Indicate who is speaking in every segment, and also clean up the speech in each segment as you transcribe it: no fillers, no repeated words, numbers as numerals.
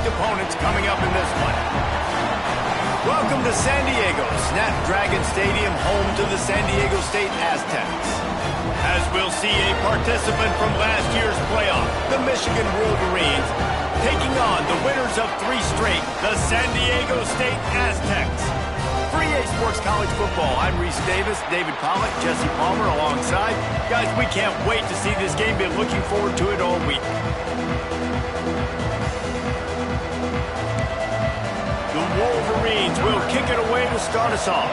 Speaker 1: ranked opponents coming up in this one. Welcome to San Diego, Snapdragon Stadium, home to the San Diego State Aztecs. As we'll see a participant from last year's playoff, the Michigan Wolverines, taking on the winners of 3 straight, the San Diego State Aztecs. For EA Sports College Football, I'm Reese Davis, David Pollack, Jesse Palmer alongside. Guys, we can't wait to see this game. Been looking forward to it all week. The Wolverines will kick it away to start us off.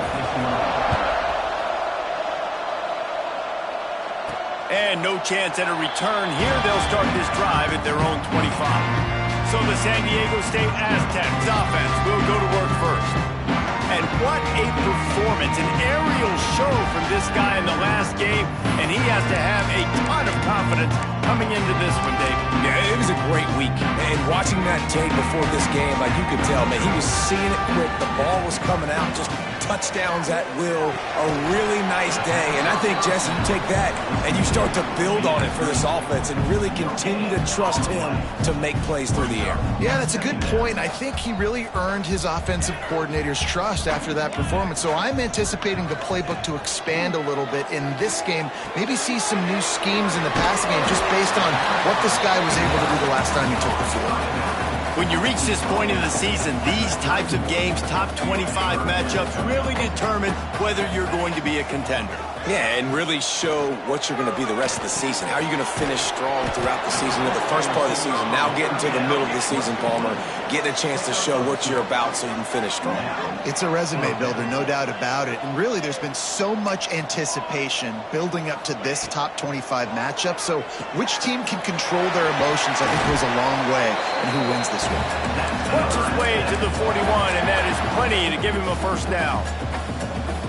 Speaker 1: And no chance at a return here. They'll start this drive at their own 25. So the San Diego State Aztecs offense will go to work first. And what a performance, an aerial show from this guy in the last game, and he has to have a ton of confidence coming into this one, David.
Speaker 2: Yeah, it was a great week, and watching that tape before this game, like you could tell, man, he was seeing it quick, the ball was coming out, just touchdowns at will, a really nice day, and I think, Jesse, you take that and you start to build on it for this offense and really continue to trust him to make plays through the air.
Speaker 3: Yeah, that's a good point. I think he really earned his offensive coordinator's trust after that performance, so I'm anticipating the playbook to expand a little bit in this game, maybe see some new schemes in the passing game just based on what this guy was able to do the last time he took the field.
Speaker 1: When you reach this point in the season, these types of games, top 25 matchups, really determine whether you're going to be a contender.
Speaker 2: Yeah, and really show what you're going to be the rest of the season. How are you going to finish strong throughout the season, or the first part of the season, now getting to the middle of the season, Palmer, getting a chance to show what you're about so you can finish strong.
Speaker 3: It's a resume builder, no doubt about it. And really, there's been so much anticipation building up to this top 25 matchup. So which team can control their emotions, I think, goes a long way in who wins this one.
Speaker 1: Works his way to the 41, and that is plenty to give him a first down.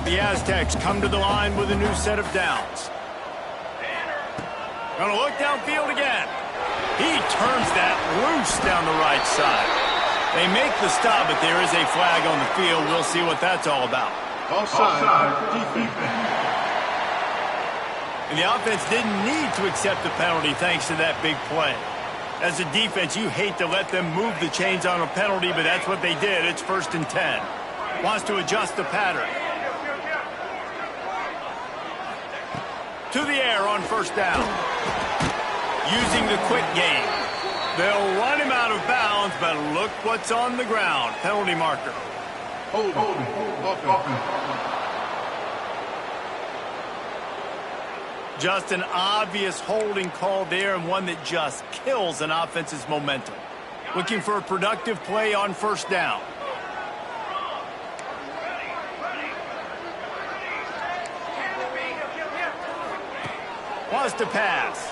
Speaker 1: The Aztecs come to the line with a new set of downs. Gonna look downfield again. He turns that loose down the right side. They make the stop, but there is a flag on the field. We'll see what that's all about.
Speaker 4: Offside, defense.
Speaker 1: And the offense didn't need to accept the penalty thanks to that big play. As a defense, you hate to let them move the chains on a penalty, but that's what they did. It's 1st and 10. Wants to adjust the pattern. To the air on first down. Using the quick game. They'll run him out of bounds, but look what's on the ground. Penalty marker.
Speaker 4: Holding.
Speaker 1: Just an obvious holding call there, and one that just kills an offense's momentum. Looking for a productive play on first down. Wants to pass.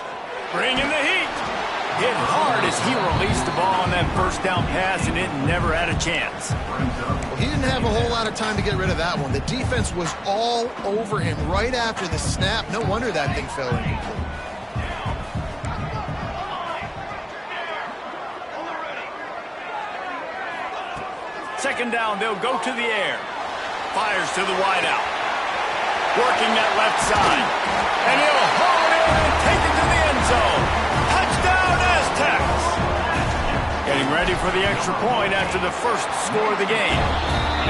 Speaker 1: Bringing the heat. Hit hard as he released the ball on that first down pass, and it never had a chance.
Speaker 3: Well, he didn't have a whole lot of time to get rid of that one. The defense was all over him right after the snap. No wonder that thing fell incomplete.
Speaker 1: Second down, they'll go to the air. Fires to the wideout. Working that left side. And he'll haul it in and take it to the end zone. Touchdown, Aztecs! Getting ready for the extra point after the first score of the game.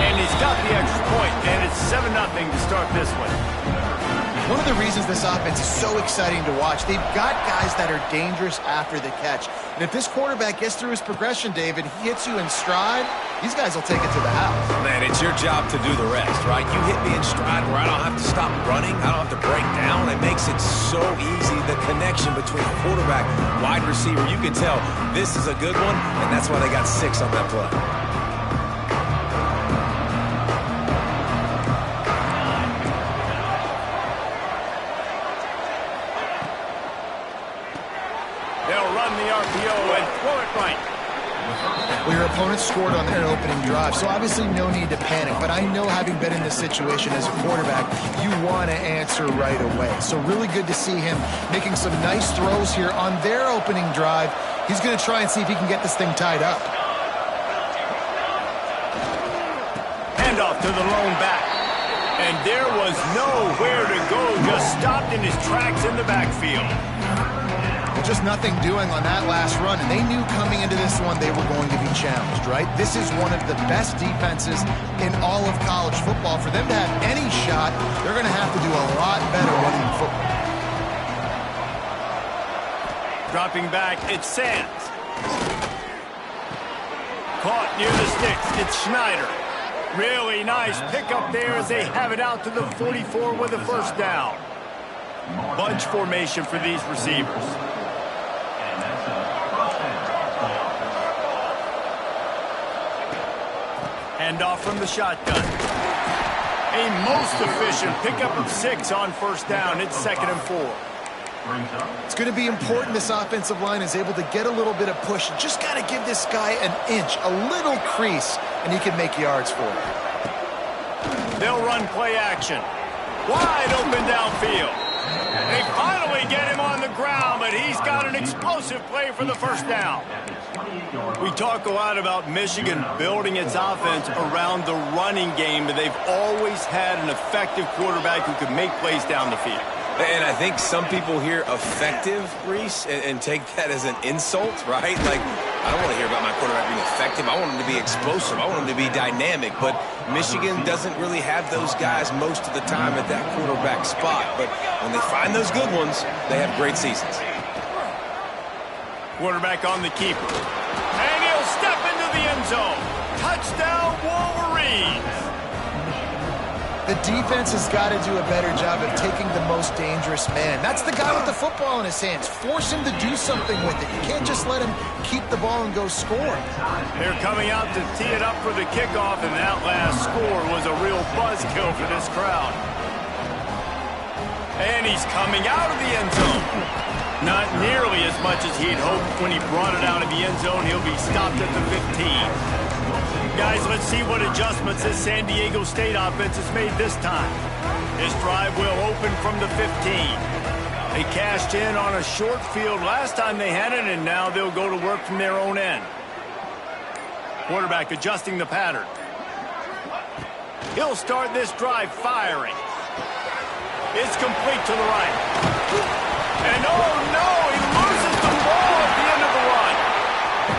Speaker 1: And he's got the extra point, and it's 7-0 to start this one.
Speaker 3: One of the reasons this offense is so exciting to watch, they've got guys that are dangerous after the catch. And if this quarterback gets through his progression, David, he hits you in stride, these guys will take it to the house.
Speaker 2: Man, it's your job to do the rest, right? You hit me in stride where I don't have to stop running, I don't have to break down. It makes it so easy, the connection between quarterback, wide receiver. You can tell this is a good one, and that's why they got 6 on that play.
Speaker 1: They'll run the RPO and throw it right.
Speaker 3: Well, your opponent scored on their opening drive, so obviously no need to panic. But I know, having been in this situation as a quarterback, you want to answer right away. So really good to see him making some nice throws here on their opening drive. He's going to try and see if he can get this thing tied up.
Speaker 1: Handoff to the lone back. And there was nowhere to go, just stopped in his tracks in the backfield.
Speaker 3: Just nothing doing on that last run, and they knew coming into this one they were going to be challenged, right? This is one of the best defenses in all of college football. For them to have any shot, they're going to have to do a lot better running the football.
Speaker 1: Dropping back, it's Sands. Caught near the sticks, it's Schneider. Really nice pickup there as they have it out to the 44 with a first down. Bunch formation for these receivers. Handoff from the shotgun. A most efficient pickup of 6 on first down. It's 2nd and 4.
Speaker 3: It's going to be important this offensive line is able to get a little bit of push. You just got to give this guy an inch, a little crease, and he can make yards for it.
Speaker 1: They'll run play action. Wide open downfield. They finally get him on the ground, but he's got an explosive play for the first down. We talk a lot about Michigan building its offense around the running game, but they've always had an effective quarterback who can make plays down the field.
Speaker 2: And I think some people hear effective, Reese, and take that as an insult, right? Like, I don't want to hear about my quarterback being effective. I want him to be explosive. I want him to be dynamic. But Michigan doesn't really have those guys most of the time at that quarterback spot. But when they find those good ones, they have great seasons.
Speaker 1: Quarterback on the keeper. And he'll step into the end zone. Touchdown, Wolverines.
Speaker 3: The defense has got to do a better job of taking the most dangerous man. That's the guy with the football in his hands. Force him to do something with it. You can't just let him keep the ball and go score.
Speaker 1: They're coming out to tee it up for the kickoff, and that last score was a real buzzkill for this crowd. And he's coming out of the end zone. Not nearly as much as he'd hoped when he brought it out of the end zone. He'll be stopped at the 15. Guys, let's see what adjustments this San Diego State offense has made this time. This drive will open from the 15. They cashed in on a short field last time they had it, and now they'll go to work from their own end. Quarterback adjusting the pattern. He'll start this drive firing. It's complete to the right. And oh no, he loses the ball at the end of the run.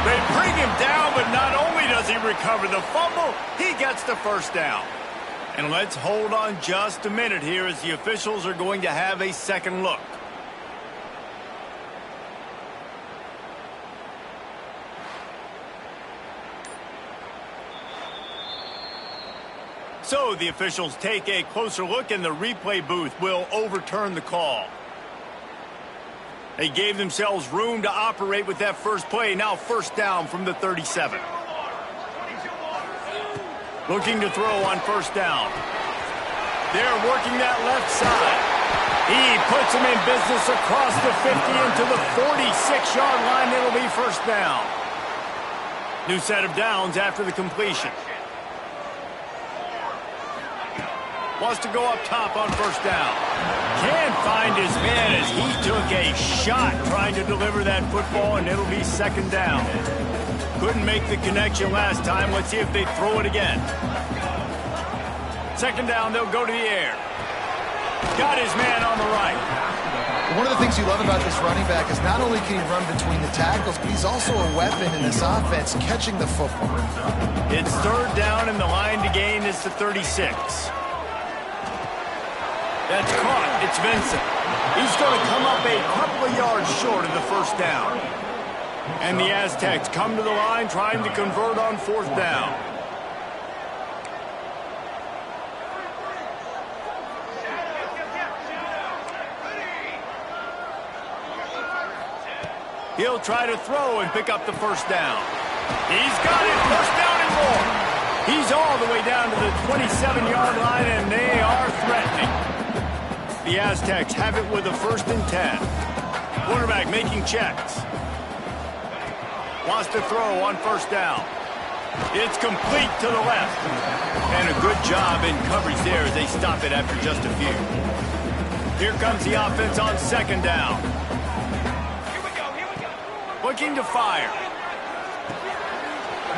Speaker 1: They bring him down, but not only does he recover the fumble, he gets the first down. And let's hold on just a minute here as the officials are going to have a second look. So the officials take a closer look, and the replay booth will overturn the call. They gave themselves room to operate with that first play. Now first down from the 37. Looking to throw on first down. They're working that left side. He puts him in business across the 50 into the 46-yard line. It'll be first down. New set of downs after the completion. Wants to go up top on first down. Can't find his man as he took a shot trying to deliver that football, and it'll be second down. Couldn't make the connection last time. Let's see if they throw it again. Second down, they'll go to the air. Got his man on the right.
Speaker 3: One of the things you love about this running back is not only can he run between the tackles, but he's also a weapon in this offense, catching the football.
Speaker 1: It's third down, and the line to gain is the 36. That's caught. It's Vincent. He's going to come up a couple of yards short of the first down. And the Aztecs come to the line trying to convert on fourth down. He'll try to throw and pick up the first down. He's got it. First down and more. He's all the way down to the 27-yard line, and they are threatening. The Aztecs have it with a 1st and 10. Quarterback making checks. Wants to throw on first down. It's complete to the left. And a good job in coverage there as they stop it after just a few. Here comes the offense on second down. Looking to fire.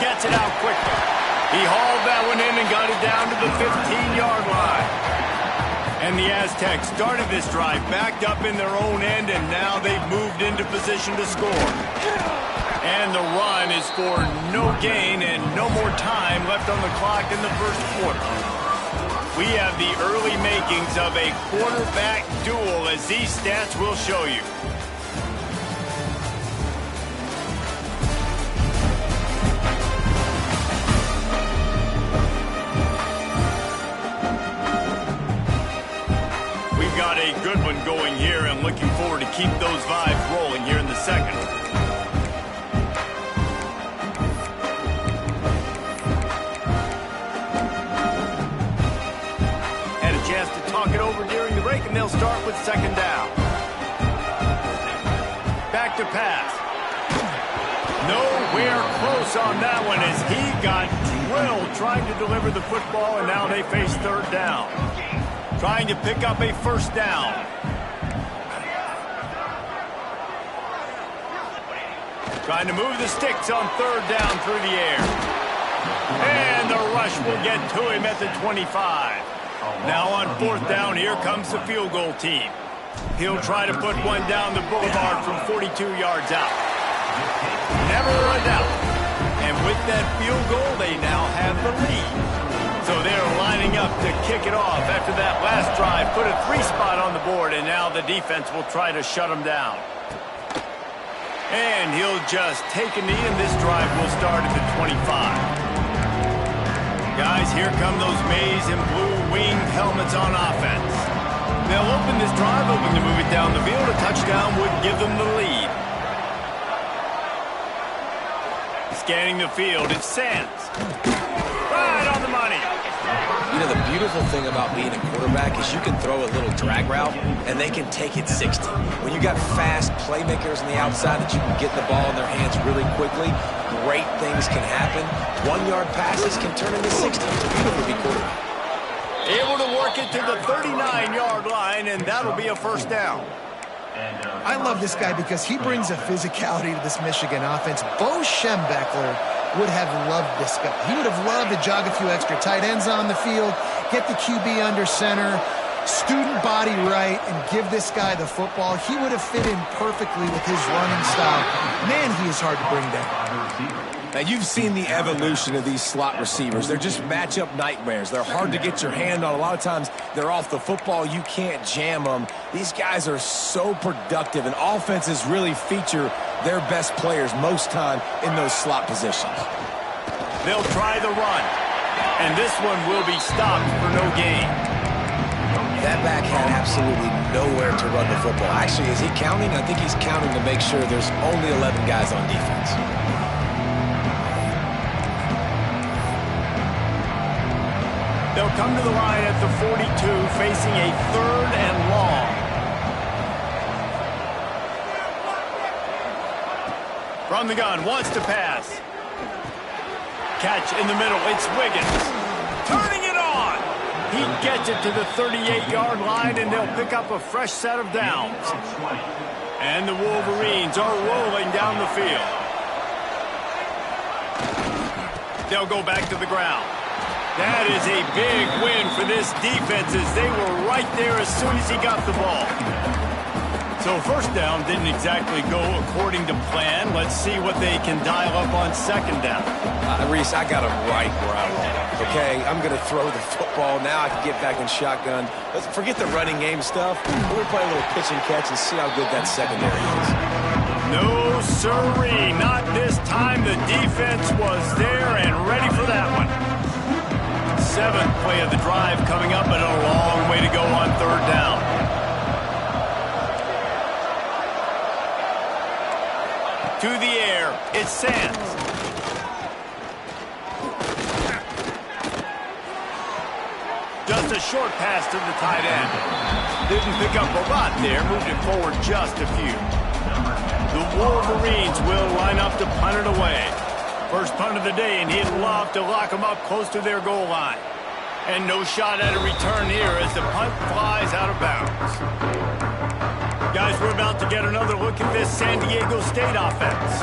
Speaker 1: Gets it out quickly. He hauled that one in and got it down to the 15-yard line. And the Aztecs started this drive backed up in their own end, and now they've moved into position to score. And the run is for no gain and no more time left on the clock in the first quarter. We have the early makings of a quarterback duel, as these stats will show you. We've got a good one going here, and looking forward to keep those vibes rolling here in the second. It over during the break, and they'll start with second down. Back to pass. Nowhere close on that one as he got drilled trying to deliver the football, and now they face third down. Trying to pick up a first down. Trying to move the sticks on third down through the air. And the rush will get to him at the 25. Now on fourth down, here comes the field goal team. He'll try to put one down the boulevard from 42 yards out. Never a doubt. And with that field goal, they now have the lead. So they're lining up to kick it off after that last drive. Put a 3 spot on the board, and now the defense will try to shut them down. And he'll just take a knee, and this drive will start at the 25. Guys, here come those maize and blue winged helmets on offense. They'll open this drive, hoping to move it down the field. A touchdown would give them the lead. Scanning the field, it's Sands. Right on the money.
Speaker 2: You know, the beautiful thing about being a quarterback is you can throw a little drag route, and they can take it 60. When you got fast playmakers on the outside that you can get the ball in their hands really quickly, great things can happen. 1-yard passes can turn into 60. It's beautiful to be quarterback.
Speaker 1: Able to work it to the 39-yard line, and that'll be a first down.
Speaker 3: I love this guy because he brings a physicality to this Michigan offense. Bo Schembechler would have loved this guy. He would have loved to jog a few extra tight ends on the field, get the QB under center, student body right, and give this guy the football. He would have fit in perfectly with his running style. Man, he is hard to bring down.
Speaker 2: Now, you've seen the evolution of these slot receivers. They're just matchup nightmares. They're hard to get your hand on. A lot of times, they're off the football. You can't jam them. These guys are so productive, and offenses really feature their best players most time in those slot positions.
Speaker 1: They'll try the run, and this one will be stopped for no gain.
Speaker 2: That back had absolutely nowhere to run the football. Actually, is he counting? I think he's counting to make sure there's only 11 guys on defense.
Speaker 1: They'll come to the line at the 42, facing a third and long. From the gun, wants to pass. Catch in the middle, it's Wiggins. Turning it on! He gets it to the 38-yard line, and they'll pick up a fresh set of downs. And the Wolverines are rolling down the field. They'll go back to the ground. That is a big win for this defense, as they were right there as soon as he got the ball. So first down didn't exactly go according to plan. Let's see what they can dial up on second down.
Speaker 2: Reese, I got him right where I want him. Okay, I'm going to throw the football. Now I can get back in shotgun. Let's forget the running game stuff. We're going to play a little pitch and catch and see how good that secondary is.
Speaker 1: No, sirree. Not this time. The defense was there and ready for that one. Seventh play of the drive coming up, and a long way to go on third down. To the air, it's Sands. Just a short pass to the tight end. Didn't pick up a lot there, moved it forward just a few. The Wolverines will line up to punt it away. First punt of the day, and he'd love to lock them up close to their goal line. And no shot at a return here as the punt flies out of bounds. Guys, we're about to get another look at this San Diego State offense.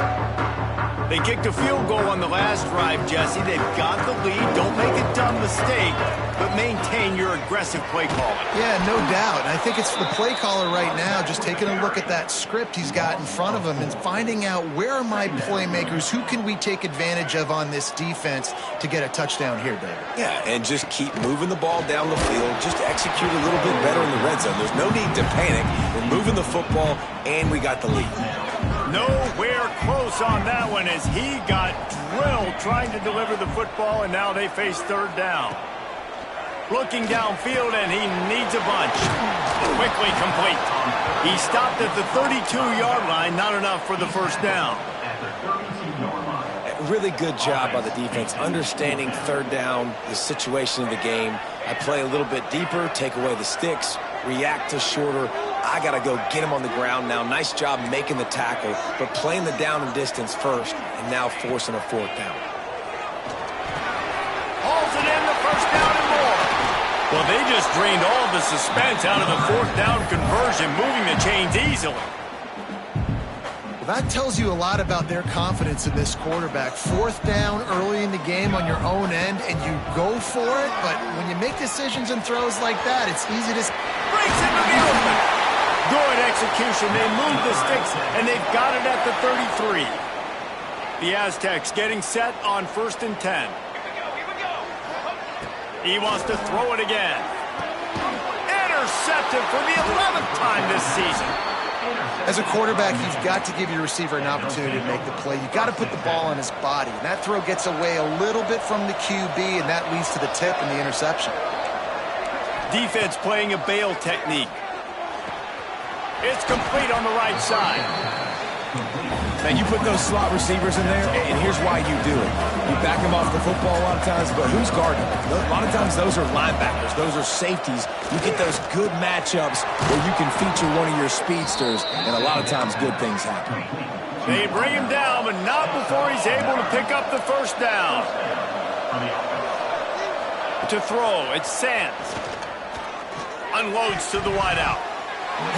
Speaker 1: They kicked a field goal on the last drive, Jesse. They've got the lead. Don't make a dumb mistake, but maintain your aggressive play calling.
Speaker 3: Yeah, no doubt. And I think it's the play caller right now just taking a look at that script he's got in front of him and finding out where are my playmakers, who can we take advantage of on this defense to get a touchdown here, David.
Speaker 2: Yeah, and just keep moving the ball down the field. Just execute a little bit better in the red zone. There's no need to panic. We're moving the football, and we got the lead.
Speaker 1: Nowhere close on that one as he got drilled trying to deliver the football, and now they face third down. Looking downfield, and he needs a bunch. Quickly complete. He stopped at the 32-yard line, not enough for the first down.
Speaker 2: Really good job by the defense, understanding third down, the situation of the game. I play a little bit deeper, take away the sticks, react to shorter. I got to go get him on the ground now. Nice job making the tackle, but playing the down and distance first, and now forcing a fourth down.
Speaker 1: Hauls it in, the first down and more. Well, they just drained all the suspense out of the fourth down conversion, moving the chains easily.
Speaker 3: Well, that tells you a lot about their confidence in this quarterback. Fourth down early in the game on your own end, and you go for it, but when you make decisions and throws like that, it's easy to...
Speaker 1: Breaks into the open. Good execution. They move the sticks, and they've got it at the 33. The Aztecs getting set on 1st and 10. He wants to throw it again. Intercepted for the 11th time this season.
Speaker 3: As a quarterback, you've got to give your receiver an opportunity to make the play. You've got to put the ball on his body. And that throw gets away a little bit from the QB, and that leads to the tip and the interception.
Speaker 1: Defense playing a bail technique. It's complete on the right side.
Speaker 2: Now, you put those slot receivers in there, and here's why you do it. You back them off the football a lot of times, but who's guarding them? A lot of times those are linebackers. Those are safeties. You get those good matchups where you can feature one of your speedsters, and a lot of times good things happen.
Speaker 1: They bring him down, but not before he's able to pick up the first down. To throw, it's Sands. Unloads to the wideout.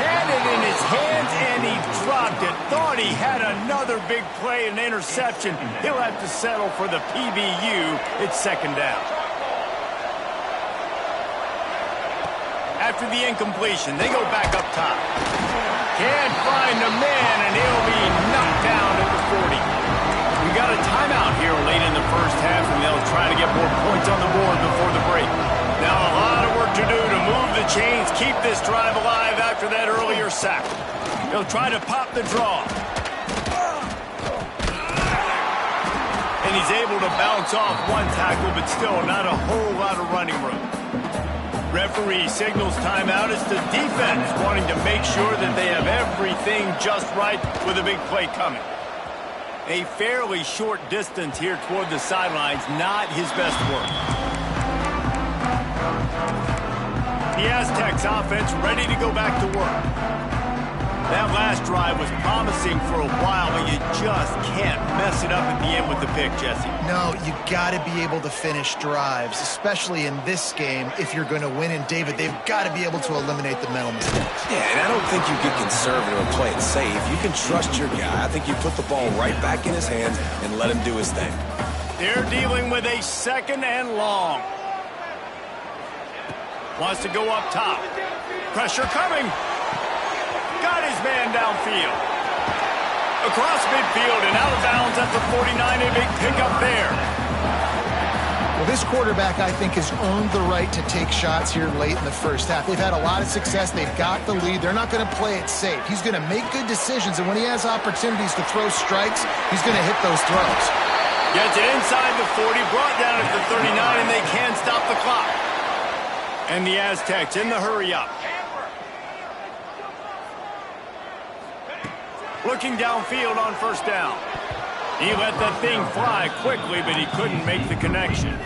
Speaker 1: Had it in his hands, and he dropped it. Thought he had another big play, an interception. He'll have to settle for the PBU. It's second down. After the incompletion, they go back up top. Can't find a man, and he'll be knocked down at the 40. We got a timeout here late in the first half, and they'll try to get more points on the board before the break. Now a lot of work to do to move the chains, keep this drive alive after that earlier sack. He'll try to pop the draw. And he's able to bounce off one tackle, but still not a whole lot of running room. Referee signals timeout. It's the defense wanting to make sure that they have everything just right with a big play coming. A fairly short distance here toward the sidelines, not his best work. The Aztecs offense ready to go back to work. That last drive was promising for a while, but you just can't mess it up at the end with the pick, Jesse.
Speaker 3: No, you got to be able to finish drives, especially in this game if you're going to win. And, David, they've got to be able to eliminate the mental mistakes.
Speaker 2: Yeah, and I don't think you get conservative or play it safe. You can trust your guy. I think you put the ball right back in his hands and let him do his thing.
Speaker 1: They're dealing with a second and long. Wants to go up top. Pressure coming. Got his man downfield. Across midfield and out of bounds at the 49. A big pickup there.
Speaker 3: Well, this quarterback, I think, has earned the right to take shots here late in the first half. They've had a lot of success. They've got the lead. They're not going to play it safe. He's going to make good decisions, and when he has opportunities to throw strikes, he's going to hit those throws.
Speaker 1: Gets it inside the 40, brought down at the 39, and they can't stop the clock. And the Aztecs in the hurry-up. Looking downfield on first down. He let that thing fly quickly, but he couldn't make the connection.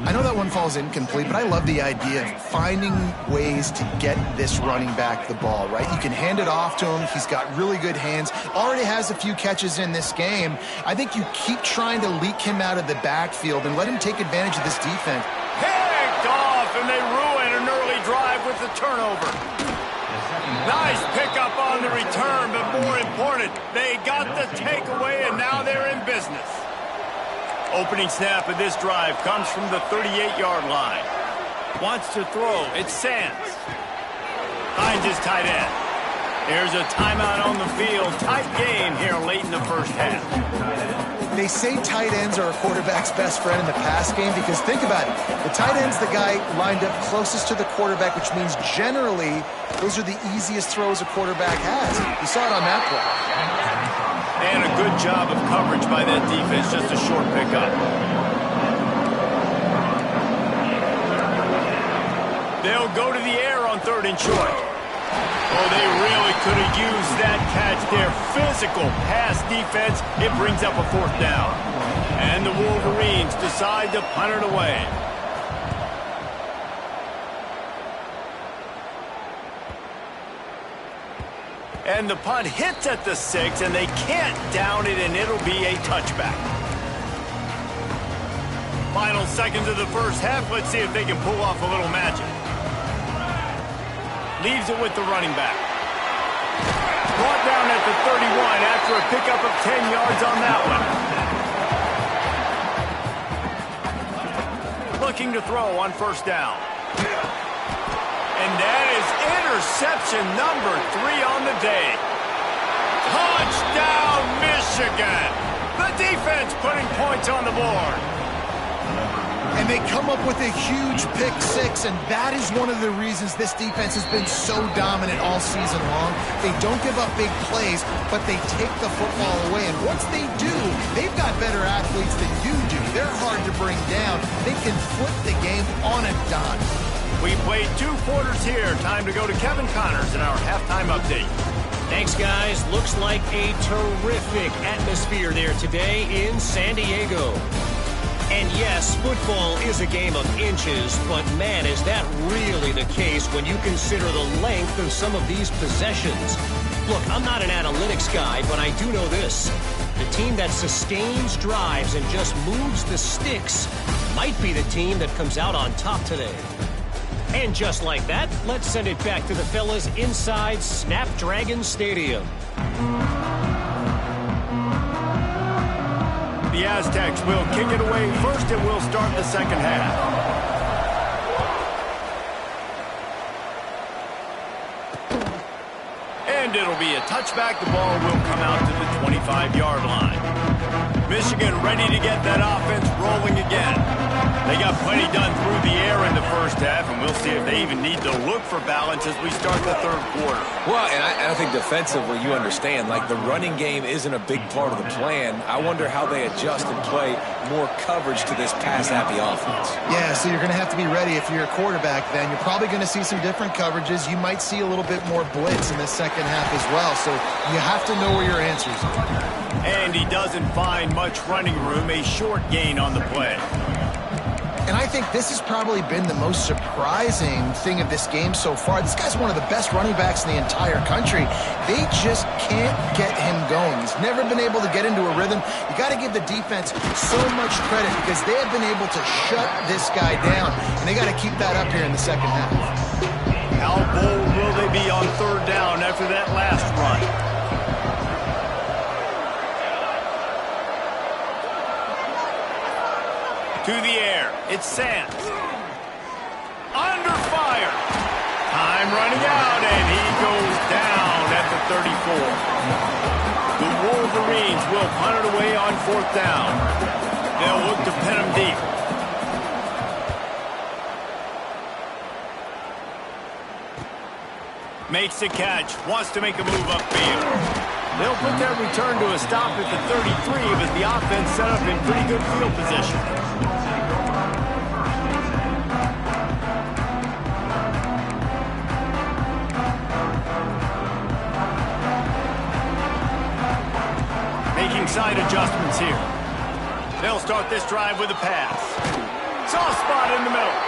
Speaker 3: I know that one falls incomplete, but I love the idea of finding ways to get this running back the ball, right? You can hand it off to him. He's got really good hands. Already has a few catches in this game. I think you keep trying to leak him out of the backfield and let him take advantage of this defense.
Speaker 1: Picked off, and they ruin an early drive with the turnover. Nice pickup on the return, but more important, they got the takeaway, and now they're in business. Opening snap of this drive comes from the 38-yard line. Wants to throw. It's Sands. Finds his tight end. There's a timeout on the field. Tight game here late in the first half.
Speaker 3: They say tight ends are a quarterback's best friend in the pass game because think about it. The tight end's the guy lined up closest to the quarterback, which means generally those are the easiest throws a quarterback has. You saw it on that play.
Speaker 1: And a good job of coverage by that defense. Just a short pickup. They'll go to the air on 3rd and short. Oh, they really could have used that catch there. Physical pass defense. It brings up a 4th down. And the Wolverines decide to punt it away. And the punt hits at the 6, and they can't down it, and it'll be a touchback. Final seconds of the first half. Let's see if they can pull off a little magic. Leaves it with the running back. Brought down at the 31 after a pickup of 10 yards on that one. Looking to throw on 1st down. And that is interception number 3 on the day. Touchdown, Michigan! The defense putting points on the board.
Speaker 3: And they come up with a huge pick 6, and that is one of the reasons this defense has been so dominant all season long. They don't give up big plays, but they take the football away. And once they do, they've got better athletes than you do. They're hard to bring down. They can flip the game on a dime.
Speaker 1: We played 2 quarters here. Time to go to Kevin Connors in our halftime update.
Speaker 5: Thanks, guys. Looks like a terrific atmosphere there today in San Diego. And yes, football is a game of inches, but man, is that really the case when you consider the length of some of these possessions. Look, I'm not an analytics guy, but I do know this. The team that sustains drives and just moves the sticks might be the team that comes out on top today. And just like that, let's send it back to the fellas inside Snapdragon Stadium.
Speaker 1: The Aztecs will kick it away first, and we'll start the second half. And it'll be a touchback. The ball will come out to the 25-yard line. Michigan ready to get that offense rolling again. They got plenty done through the air in the first half, and we'll see if they even need to look for balance as we start the 3rd quarter.
Speaker 2: Well, and I think defensively, you understand, like the running game isn't a big part of the plan. I wonder how they adjust and play more coverage to this pass-happy offense.
Speaker 3: Yeah, so you're going to have to be ready if you're a quarterback then. You're probably going to see some different coverages. You might see a little bit more blitz in the second half as well, so you have to know where your answers are.
Speaker 1: And he doesn't find much running room, a short gain on the play.
Speaker 3: And I think this has probably been the most surprising thing of this game so far. This guy's one of the best running backs in the entire country. They just can't get him going. He's never been able to get into a rhythm. You got to give the defense so much credit because they have been able to shut this guy down, and they got to keep that up here in the second half.
Speaker 1: How bold will they be on 3rd down after that last run? To the air. It's Sands. Under fire. Time running out, and he goes down at the 34. The Wolverines will punt it away on 4th down. They'll look to pin him deep. Makes the catch. Wants to make a move upfield. They'll put that return to a stop at the 33, but the offense set up in pretty good field position. Making side adjustments here. They'll start this drive with a pass. Soft spot in the middle.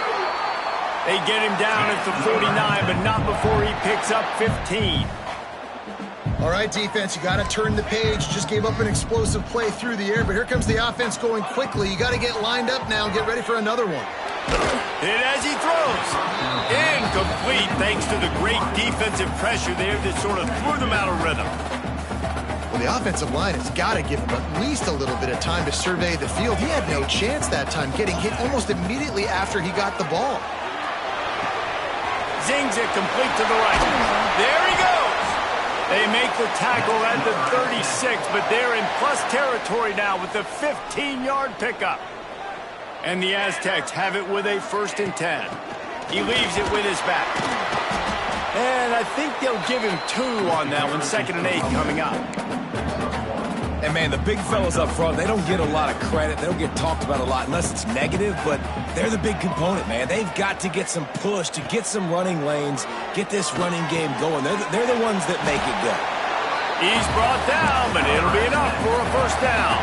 Speaker 1: They get him down at the 49, but not before he picks up 15.
Speaker 3: All right, defense, you got to turn the page. Just gave up an explosive play through the air, but here comes the offense going quickly. You got to get lined up now and get ready for another one.
Speaker 1: Hit as he throws. Incomplete thanks to the great defensive pressure there that sort of threw them out of rhythm.
Speaker 3: Well, the offensive line has got to give him at least a little bit of time to survey the field. He had no chance that time, getting hit almost immediately after he got the ball.
Speaker 1: Zings it complete to the right. There he goes. They make the tackle at the 36, but they're in plus territory now with the 15-yard pickup. And the Aztecs have it with a 1st and 10. He leaves it with his back. And I think they'll give him 2 on that one, 2nd and 8 coming up.
Speaker 2: And, man, the big fellas up front, they don't get a lot of credit. They don't get talked about a lot unless it's negative, but they're the big component, man. They've got to get some push, to get some running lanes, get this running game going. They're the ones that make it go.
Speaker 1: He's brought down, but it'll be enough for a 1st down.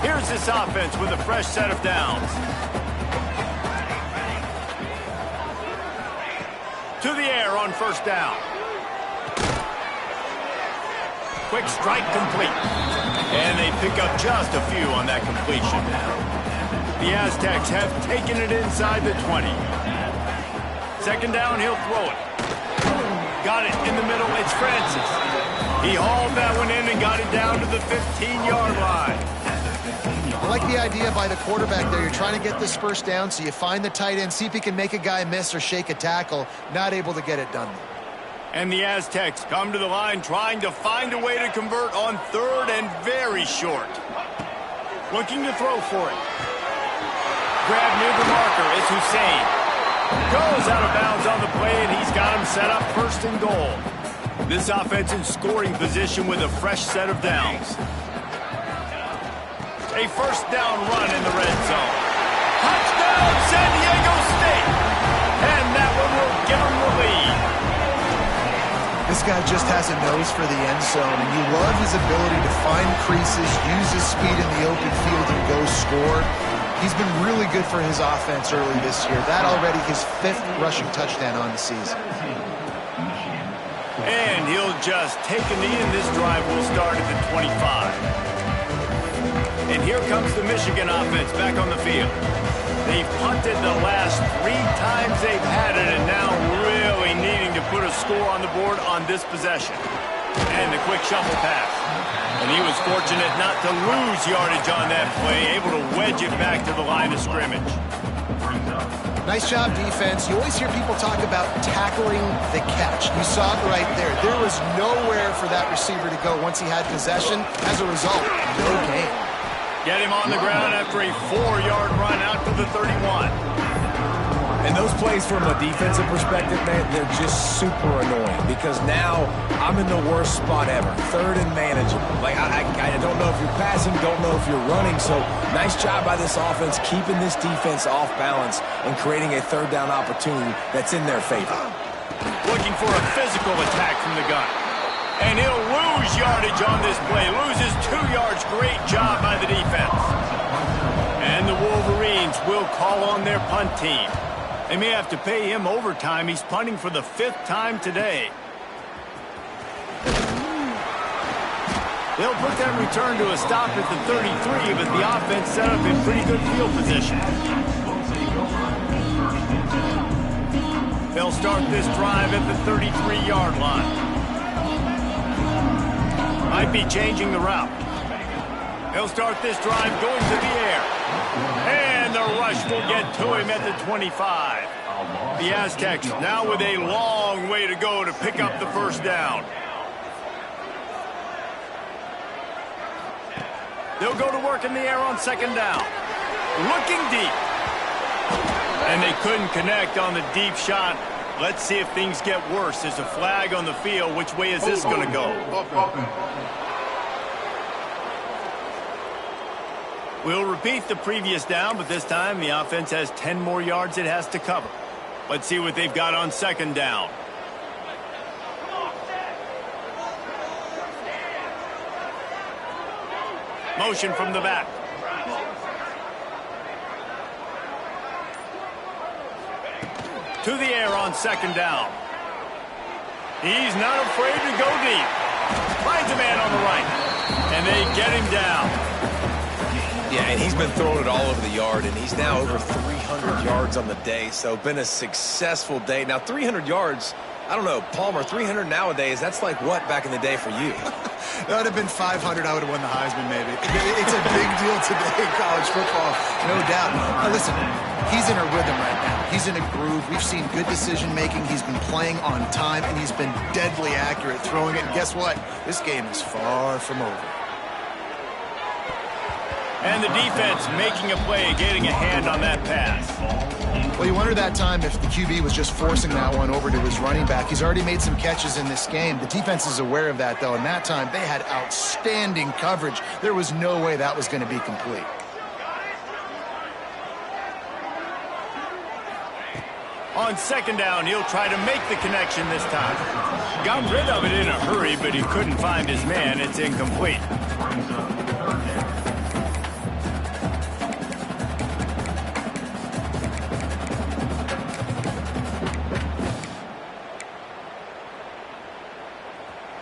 Speaker 1: Here's this offense with a fresh set of downs. To the air on 1st down. Quick strike complete. And they pick up just a few on that completion. The Aztecs have taken it inside the 20. 2nd down, he'll throw it. Got it in the middle, it's Francis. He hauled that one in and got it down to the 15-yard line.
Speaker 3: I like the idea by the quarterback there. You're trying to get this 1st down, so you find the tight end, see if he can make a guy miss or shake a tackle. Not able to get it done.
Speaker 1: And the Aztecs come to the line trying to find a way to convert on 3rd and very short. Looking to throw for it. Grab near the marker is Hussein. Goes out of bounds on the play, and he's got him set up 1st and goal. This offense in scoring position with a fresh set of downs. A 1st down run in the red zone. Touchdown, San Diego State! And that one will give them the lead.
Speaker 3: This guy just has a nose for the end zone, and you love his ability to find creases, use his speed in the open field, and go score. He's been really good for his offense early this year. That already his 5th rushing touchdown on the season.
Speaker 1: And he'll just take a knee, and this drive will start at the 25. And here comes the Michigan offense back on the field. They've punted the last 3 times they've had it, and now really needing to put a score on the board on this possession. And the quick shuffle pass. And he was fortunate not to lose yardage on that play, able to wedge it back to the line of scrimmage.
Speaker 3: Nice job, defense. You always hear people talk about tackling the catch. You saw it right there. There was nowhere for that receiver to go once he had possession. As a result, no gain.
Speaker 1: Get him on the ground after a 4-yard run out to the 31.
Speaker 2: And those plays from a defensive perspective, man, they're just super annoying because now I'm in the worst spot ever. 3rd and manageable. Like, I don't know if you're passing, don't know if you're running. So nice job by this offense keeping this defense off balance and creating a 3rd down opportunity that's in their favor.
Speaker 1: Looking for a physical attack from the gun. And he'll lose yardage on this play. Loses 2 yards. Great job by the defense. And the Wolverines will call on their punt team. They may have to pay him overtime. He's punting for the 5th time today. They'll put that return to a stop at the 33, but the offense set up in pretty good field position. They'll start this drive at the 33-yard line. Might be changing the route. He'll start this drive going to the air. And the rush will get to him at the 25. The Aztecs now with a long way to go to pick up the 1st down. They'll go to work in the air on 2nd down. Looking deep. And they couldn't connect on the deep shot. Let's see if things get worse. There's a flag on the field. Which way is this going to go? We'll repeat the previous down, but this time the offense has 10 more yards it has to cover. Let's see what they've got on 2nd down. Motion from the back. To the air on 2nd down. He's not afraid to go deep. Finds a man on the right. And they get him down.
Speaker 2: Yeah, and he's been throwing it all over the yard, and he's now over 300 yards on the day, so been a successful day. Now, 300 yards, I don't know, Palmer, 300 nowadays, that's like what back in the day for you?
Speaker 3: That would have been 500. I would have won the Heisman, maybe. It's a big deal today in college football, no doubt. Now, listen, he's in a rhythm right now. He's in a groove. We've seen good decision-making. He's been playing on time, and he's been deadly accurate throwing it. And guess what? This game is far from over.
Speaker 1: And the defense making a play, getting a hand on that pass.
Speaker 3: Well, you wonder that time if the QB was just forcing that one over to his running back. He's already made some catches in this game. The defense is aware of that, though, and that time they had outstanding coverage. There was no way that was going to be complete.
Speaker 1: On second down, he'll try to make the connection this time. Got rid of it in a hurry, but he couldn't find his man. It's incomplete.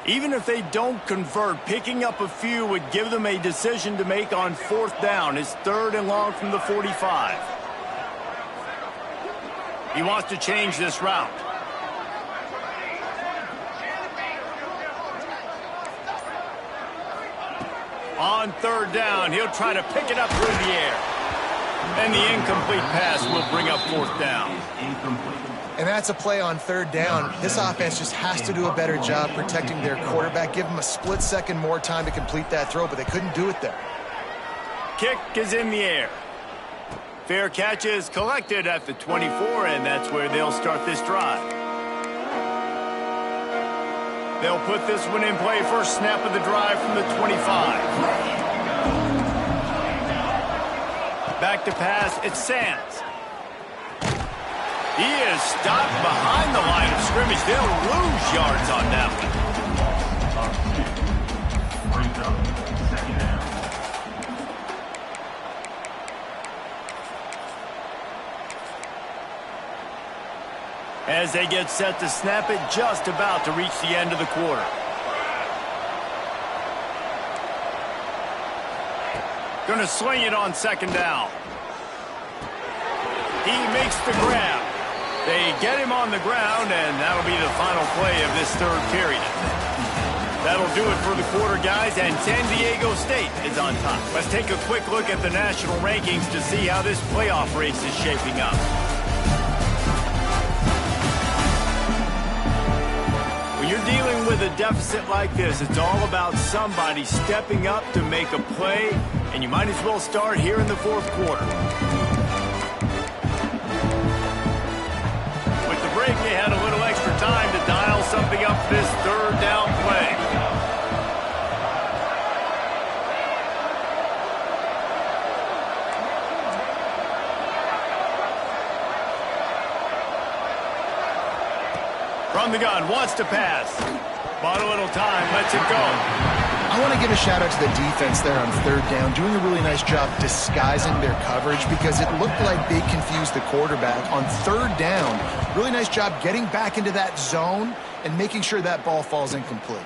Speaker 1: Even if they don't convert, picking up a few would give them a decision to make on fourth down. It's 3rd and long from the 45. He wants to change this route. On 3rd down, he'll try to pick it up through the air. And the incomplete pass will bring up 4th down.
Speaker 3: And that's a play on 3rd down. This offense just has to do a better job protecting their quarterback. Give them a split second more time to complete that throw, but they couldn't do it there.
Speaker 1: Kick is in the air. Fair catch is collected at the 24, and that's where they'll start this drive. They'll put this one in play first snap of the drive from the 25. Back to pass, it's Sands. He is stopped behind the line of scrimmage. They'll lose yards on that one. As they get set to snap it, just about to reach the end of the quarter. Going to swing it on 2nd down. He makes the grab. They get him on the ground, and that'll be the final play of this 3rd period. That'll do it for the quarter, guys, and San Diego State is on top. Let's take a quick look at the national rankings to see how this playoff race is shaping up. When you're dealing with a deficit like this, it's all about somebody stepping up to make a play, and you might as well start here in the 4th quarter. Break, they had a little extra time to dial something up for this 3rd down play. From the gun, wants to pass. Bought a little time, lets it go.
Speaker 3: I want to give a shout-out to the defense there on 3rd down, doing a really nice job disguising their coverage because it looked like they confused the quarterback. On 3rd down, really nice job getting back into that zone and making sure that ball falls incomplete.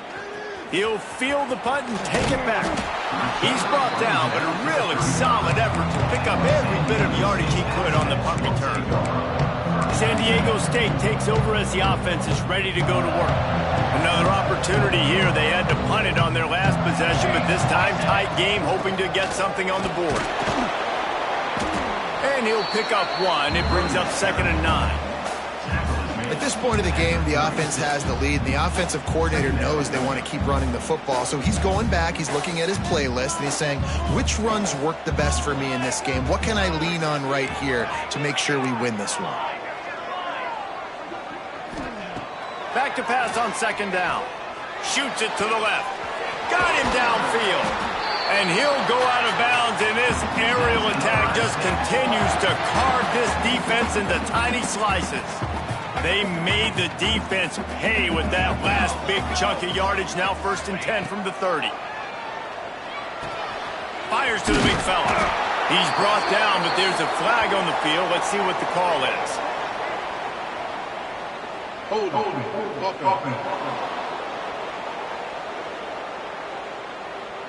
Speaker 1: He'll field the punt and take it back. He's brought down, but a really solid effort to pick up every bit of yardage he could on the punt return. San Diego State takes over as the offense is ready to go to work. Another opportunity here. They had to punt it on their last possession, but this time tight game, hoping to get something on the board. And he'll pick up one. It brings up 2nd and 9.
Speaker 3: At this point of the game, the offense has the lead. The offensive coordinator knows they want to keep running the football. So he's going back, he's looking at his playlist, and he's saying, which runs work the best for me in this game? What can I lean on right here to make sure we win this one?
Speaker 1: Back to pass on 2nd down. Shoots it to the left. Got him downfield. And he'll go out of bounds, and this aerial attack just continues to carve this defense into tiny slices. They made the defense pay with that last big chunk of yardage. Now 1st and 10 from the 30. Fires to the big fella. He's brought down, but there's a flag on the field. Let's see what the call is.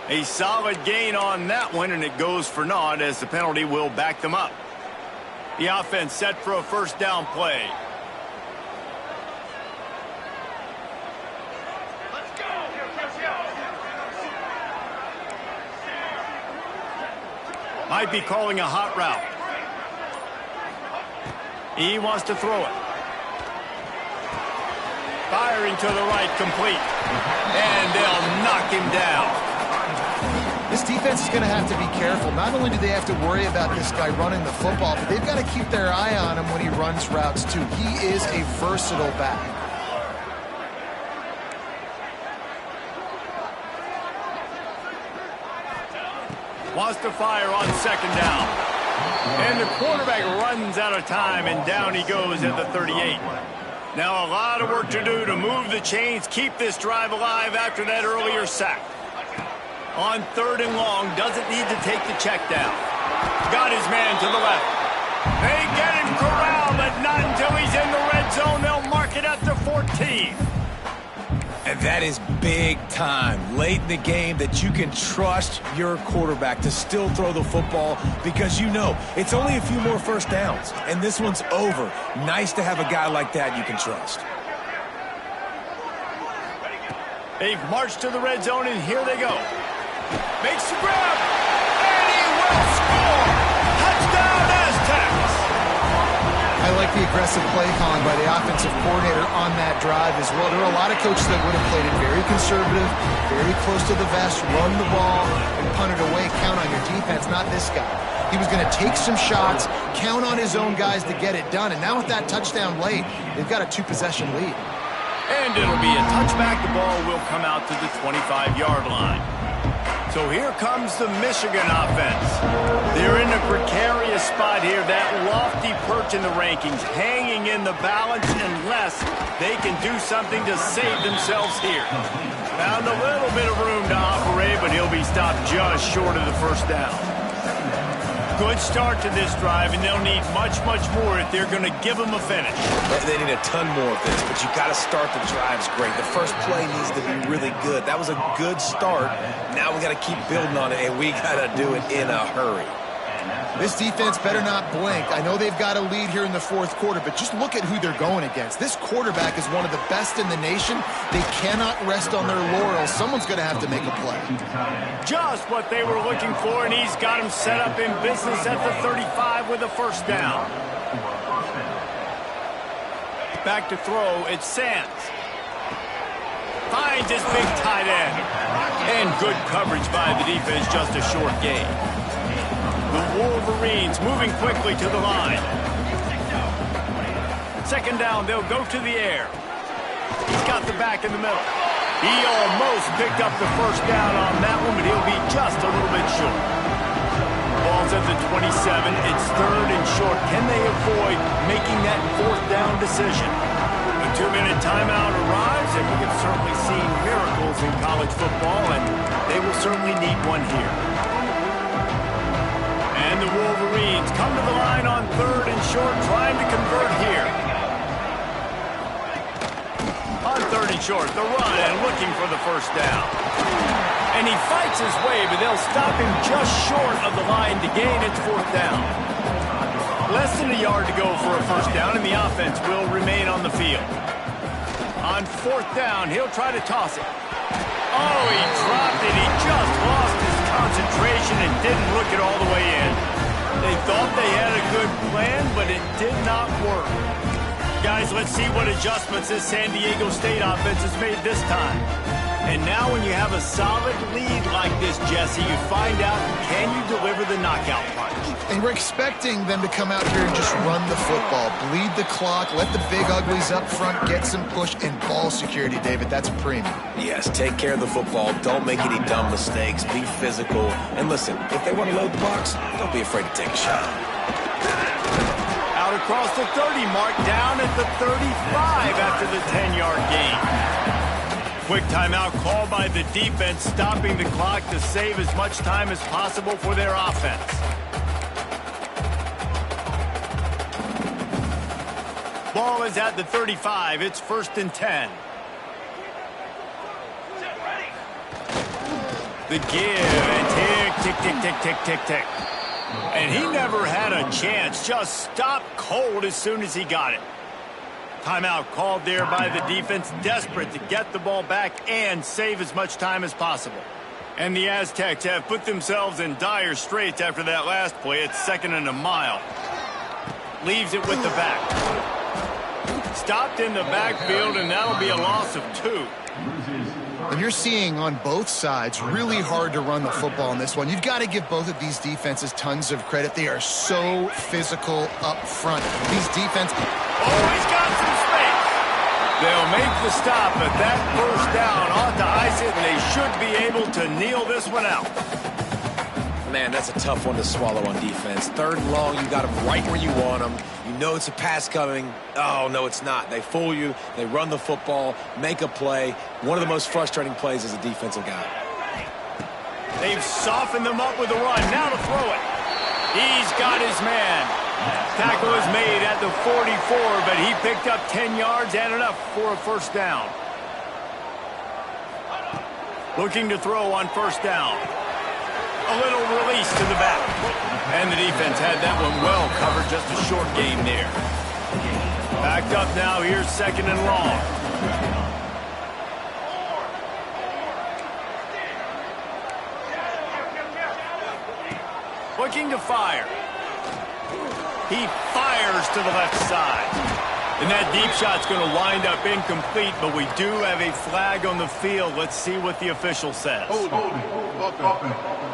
Speaker 1: A solid gain on that one, and it goes for naught as the penalty will back them up. The offense set for a first down play. Might be calling a hot route. He wants to throw it. Firing to the right, complete. And they'll knock him down.
Speaker 3: This defense is going to have to be careful. Not only do they have to worry about this guy running the football, but they've got to keep their eye on him when he runs routes too. He is a versatile back.
Speaker 1: Wants to fire on second down. And the quarterback runs out of time, and down he goes at the 38. Now a lot of work to do to move the chains, keep this drive alive after that earlier sack. On third and long, doesn't need to take the check down. Got his man to the left. They get him corralled, but not until he's in the red zone. They'll mark it at the 14.
Speaker 2: And that is big time, late in the game, that you can trust your quarterback to still throw the football because you know it's only a few more first downs, and this one's over. Nice to have a guy like that you can trust.
Speaker 1: They've marched to the red zone, and here they go. Makes the grab, and he will score. Touchdown, Aztecs.
Speaker 3: I like the aggressive play calling by the offensive coordinator on that drive as well. There are a lot of coaches that would have played it very conservative, very close to the vest, run the ball, and punt it away. Count on your defense, not this guy. He was going to take some shots, count on his own guys to get it done. And now with that touchdown late, they've got a 2-possession lead.
Speaker 1: And it'll be a touchback. The ball will come out to the 25-yard line. So here comes the Michigan offense. They're in a precarious spot here. That lofty perch in the rankings, hanging in the balance unless they can do something to save themselves here. Found a little bit of room to operate, but he'll be stopped just short of the first down. Good start to this drive, and they'll need much, much more if they're going to give them a finish.
Speaker 2: They need a ton more of this, but you got to start the drives great. The first play needs to be really good. That was a good start. Now we got to keep building on it, and we got to do it in a hurry.
Speaker 3: This defense better not blink. I know they've got a lead here in the fourth quarter, but just look at who they're going against. This quarterback is one of the best in the nation. They cannot rest on their laurels. Someone's going to have to make a play.
Speaker 1: Just what they were looking for, and he's got him set up in business at the 35 with a first down. Back to throw, it's Sands. Finds his big tight end. And good coverage by the defense, just a short gain. The Wolverines moving quickly to the line. Second down, they'll go to the air. He's got the back in the middle. He almost picked up the first down on that one, but he'll be just a little bit short. Ball's at the 27. It's third and short. Can they avoid making that fourth down decision? A 2-minute timeout arrives, and we have certainly seen miracles in college football, and they will certainly need one here. And the Wolverines come to the line on third and short, trying to convert here. On third and short, the run and looking for the first down. And he fights his way, but they'll stop him just short of the line to gain its fourth down. Less than a yard to go for a first down, and the offense will remain on the field. On fourth down, he'll try to toss it. Oh, he dropped it. He just lost his concentration and didn't look it all the way in. They thought they had a good plan, but it did not work. Guys, let's see what adjustments this San Diego State offense has made this time. And now when you have a solid lead like this, Jesse, you find out, can you deliver the knockout punch?
Speaker 3: And we're expecting them to come out here and just run the football, bleed the clock, let the big uglies up front get some push and ball security, David. That's a premium.
Speaker 2: Yes, take care of the football. Don't make any dumb mistakes. Be physical. And listen, if they want to load the box, don't be afraid to take a shot.
Speaker 1: Out across the 30 mark, down at the 35 after the 10-yard gain. Quick timeout called by the defense, stopping the clock to save as much time as possible for their offense. Ball is at the 35. It's 1st and 10. The give and tick, tick, tick, tick, tick, tick, tick. And he never had a chance. Just stopped cold as soon as he got it. Timeout called there by the defense, desperate to get the ball back and save as much time as possible. And the Aztecs have put themselves in dire straits after that last play. It's 2nd and a mile. Leaves it with the back. Stopped in the backfield, and that'll be a loss of 2.
Speaker 3: And you're seeing on both sides really hard to run the football in this one. You've got to give both of these defenses tons of credit. They are so physical up front. These defense...
Speaker 1: Oh, he's got some space. They'll make the stop, but that first down ought to ice it, and they should be able to kneel this one out.
Speaker 2: Man, that's a tough one to swallow on defense. 3rd and long, you got them right where you want them. You know it's a pass coming. Oh, no, it's not. They fool you. They run the football, make a play. One of the most frustrating plays as a defensive guy.
Speaker 1: They've softened them up with a run. Now to throw it. He's got his man. Tackle is made at the 44, but he picked up 10 yards and enough for a first down. Looking to throw on first down. A little release to the back. And the defense had that one well covered. Just a short gain there. Backed up now. Here's 2nd and long. Looking to fire. He fires to the left side. And that deep shot's going to wind up incomplete, but we do have a flag on the field. Let's see what the official says.
Speaker 4: Hold it.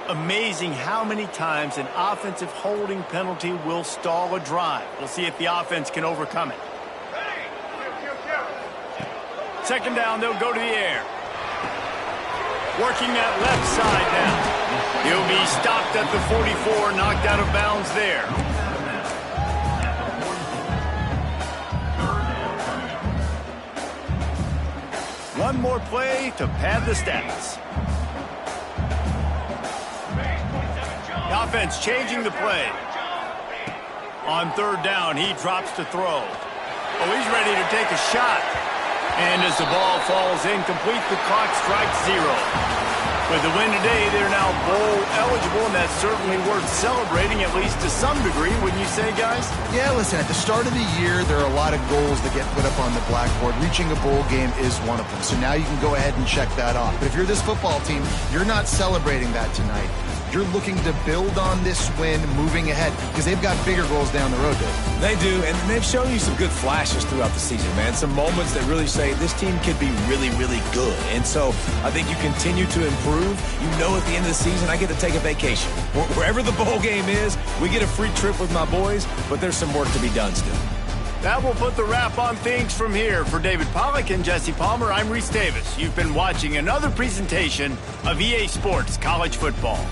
Speaker 1: Amazing how many times an offensive holding penalty will stall a drive. We'll see if the offense can overcome it. 2nd down, they'll go to the air. Working that left side now. He'll be stopped at the 44, knocked out of bounds there. One more play to pad the stats. The offense changing the play. On 3rd down, he drops to throw. Oh, he's ready to take a shot. And as the ball falls incomplete, the clock strikes 0. With the win today, they're now bowl eligible, and that's certainly worth celebrating, at least to some degree, wouldn't you say, guys?
Speaker 3: Yeah, listen, at the start of the year, there are a lot of goals that get put up on the blackboard. Reaching a bowl game is one of them. So now you can go ahead and check that off. But if you're this football team, you're not celebrating that tonight. You're looking to build on this win moving ahead because they've got bigger goals down the road, Dave.
Speaker 2: They do, and they've shown you some good flashes throughout the season, man. Some moments that really say this team could be really, really good. And so I think you continue to improve. You know at the end of the season, I get to take a vacation. Wherever the bowl game is, we get a free trip with my boys, but there's some work to be done still.
Speaker 1: That will put the wrap on things from here. For David Pollack and Jesse Palmer, I'm Reese Davis. You've been watching another presentation of EA Sports College Football.